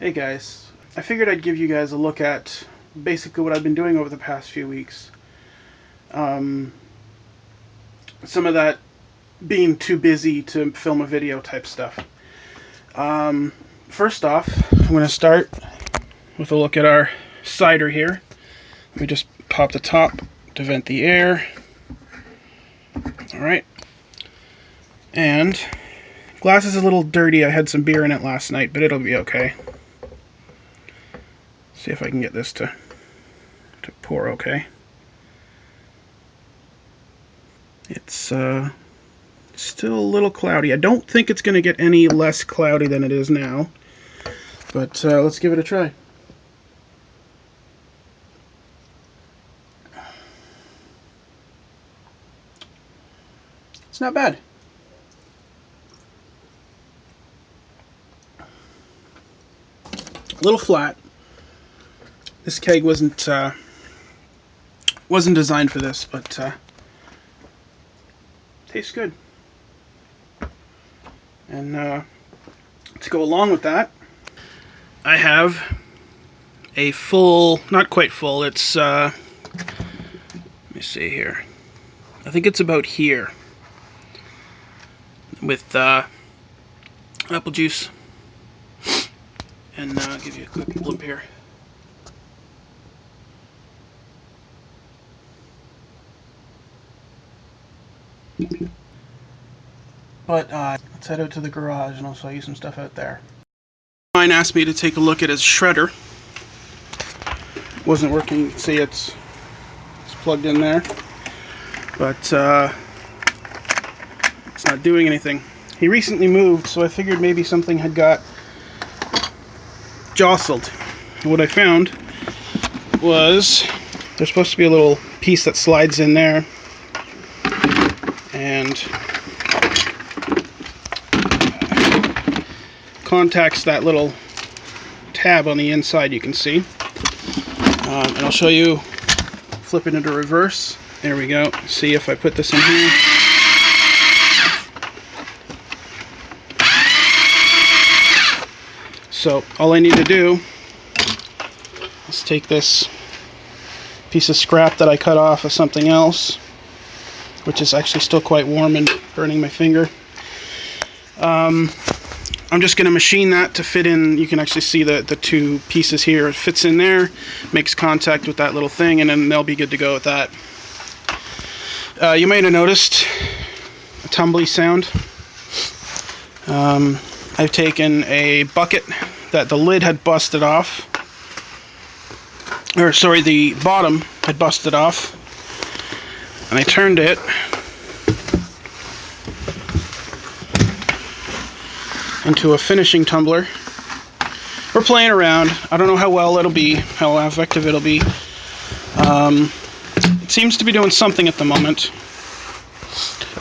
Hey guys, I figured I'd give you guys a look at basically what I've been doing over the past few weeks. Some of that being too busy to film a video type stuff. First off, I'm going to start with a look at our cider here. Let me just pop the top to vent the air. Alright. And glass is a little dirty. I had some beer in it last night, but it'll be okay. See if I can get this to pour okay. It's still a little cloudy. I don't think it's going to get any less cloudy than it is now, but let's give it a try. It's not bad. A little flat. This keg wasn't designed for this, but tastes good. And to go along with that, I have a full, not quite full, it's, let me see here. I think it's about here. With apple juice. And I'll give you a quick blip here. But let's head out to the garage and I'll show you some stuff out there. Mine asked me to take a look at his shredder. Wasn't working. You can see it's plugged in there, but it's not doing anything. He recently moved, so I figured maybe something had got jostled. What I found was there's supposed to be a little piece that slides in there and contacts that little tab on the inside, you can see. And I'll show you, flip it into reverse. There we go. See if I put this in here. So all I need to do is take this piece of scrap that I cut off of something else, which is actually still quite warm and burning my finger. I'm just going to machine that to fit in. You can actually see the two pieces here. It fits in there, makes contact with that little thing, and then they'll be good to go with that. You might have noticed a tumbly sound. I've taken a bucket that the lid had busted off, or sorry, the bottom had busted off, and I turned it into a finishing tumbler. We're playing around. I don't know how well it'll be, how effective it'll be. It seems to be doing something at the moment,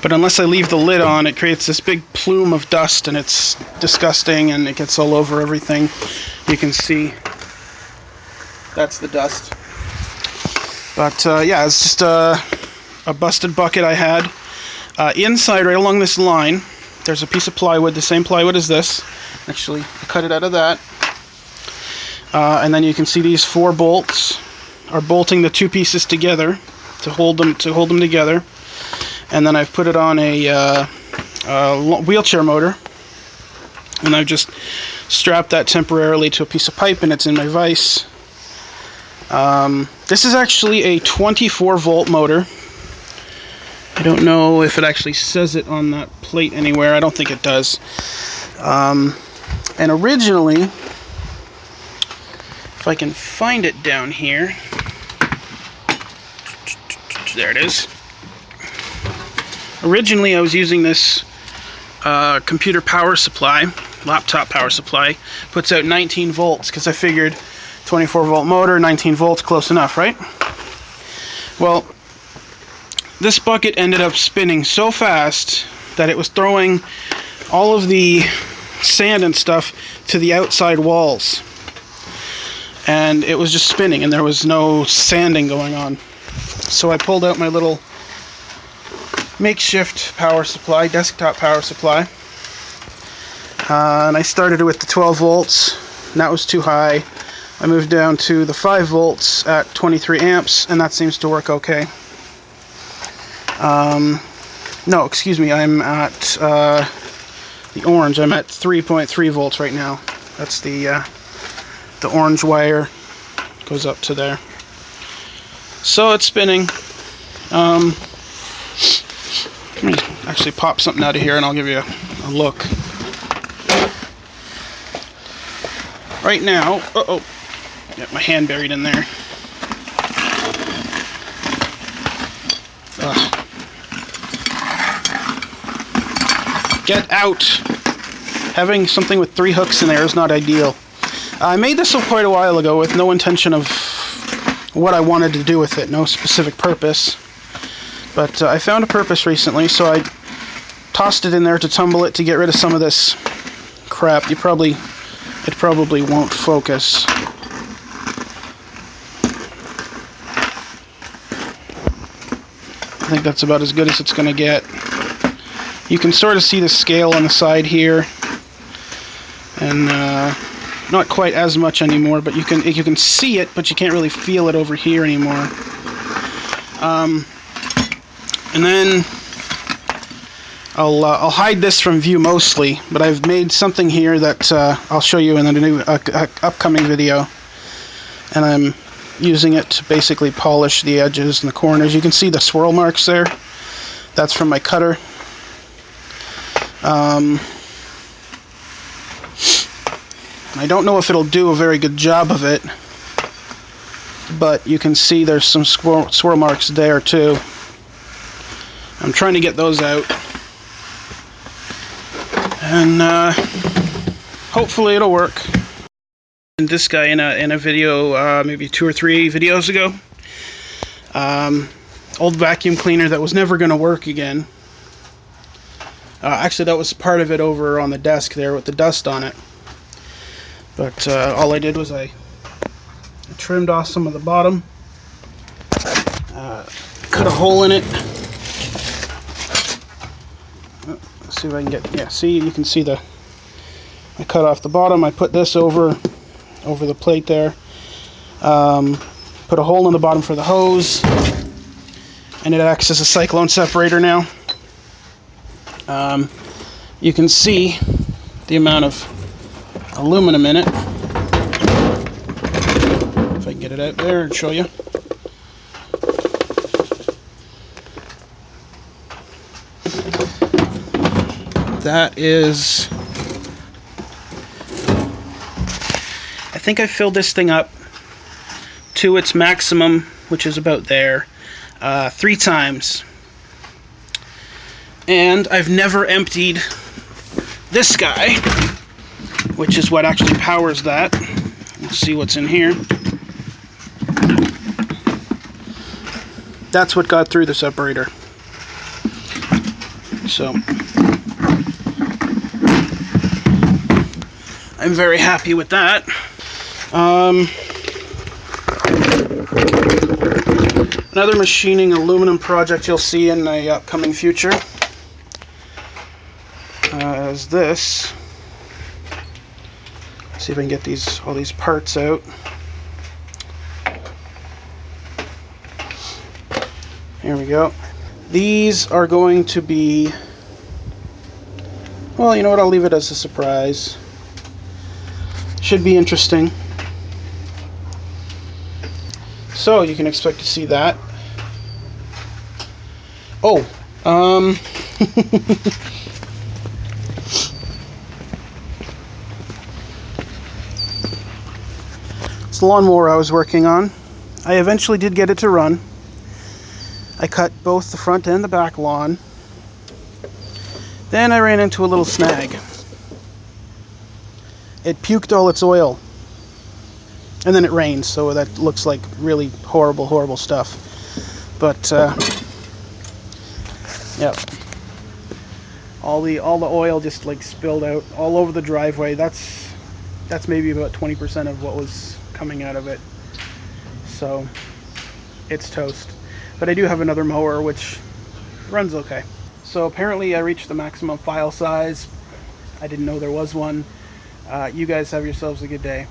but unless I leave the lid on, it creates this big plume of dust, and it's disgusting, and it gets all over everything. You can see that's the dust. But yeah, it's just a busted bucket I had. Inside, right along this line, there's a piece of plywood, the same plywood as this. Actually, I cut it out of that. And then you can see these 4 bolts are bolting the 2 pieces together to hold them together. And then I've put it on a wheelchair motor, and I've just strapped that temporarily to a piece of pipe, and it's in my vise. This is actually a 24-volt motor. I don't know if it actually says it on that plate anywhere. I don't think it does. And originally, if I can find it down here, there it is. Originally, I was using this computer power supply, laptop power supply, puts out 19 volts, because I figured 24-volt motor, 19 volts, close enough, right? Well, this bucket ended up spinning so fast that it was throwing all of the sand and stuff to the outside walls. And it was just spinning, and there was no sanding going on. So I pulled out my little makeshift power supply, desktop power supply. And I started it with the 12 volts, and that was too high. I moved down to the 5 volts at 23 amps, and that seems to work okay. No, excuse me, I'm at the orange. I'm at 3.3 volts right now. That's the orange wire goes up to there. So it's spinning. Let me actually pop something out of here and I'll give you a look. Right now, got my hand buried in there. Get out! Having something with 3 hooks in there is not ideal. I made this quite a while ago with no intention of what I wanted to do with it, no specific purpose. But I found a purpose recently, so I tossed it in there to tumble it to get rid of some of this crap. It probably won't focus. I think that's about as good as it's going to get. You can sort of see the scale on the side here, and not quite as much anymore, but you can see it, but you can't really feel it over here anymore. And then I'll hide this from view mostly, but I've made something here that I'll show you in a new upcoming video, and I'm using it to basically polish the edges and the corners. You can see the swirl marks there. That's from my cutter. I don't know if it'll do a very good job of it, but you can see there's some swirl marks there too. I'm trying to get those out, and hopefully it'll work. And this guy in a video maybe 2 or 3 videos ago, old vacuum cleaner that was never going to work again. Actually, that was part of it over on the desk there with the dust on it. But all I did was I trimmed off some of the bottom, cut a hole in it. Let's see if I can get, yeah, see, you can see I cut off the bottom. I put this over the plate there. Put a hole in the bottom for the hose, and it acts as a cyclone separator now. You can see the amount of aluminum in it. If I can get it out there and show you. That is, I think I filled this thing up to its maximum, which is about there, 3 times. And I've never emptied this guy, which is what actually powers that. Let's see what's in here. That's what got through the separator. So I'm very happy with that. Another machining aluminum project you'll see in the upcoming future is this. Let's see if I can get all these parts out. Here we go. These are going to be, well, you know what, I'll leave it as a surprise. Should be interesting. So you can expect to see that. Oh, it's the lawnmower I was working on. I eventually did get it to run. I cut both the front and the back lawn. Then I ran into a little snag. It puked all its oil. And then it rained, so that looks like really horrible, horrible stuff. But yeah, all the oil just like spilled out all over the driveway. That's maybe about 20% of what was coming out of it. So it's toast. But I do have another mower which runs okay. So apparently I reached the maximum file size. I didn't know there was one. You guys have yourselves a good day.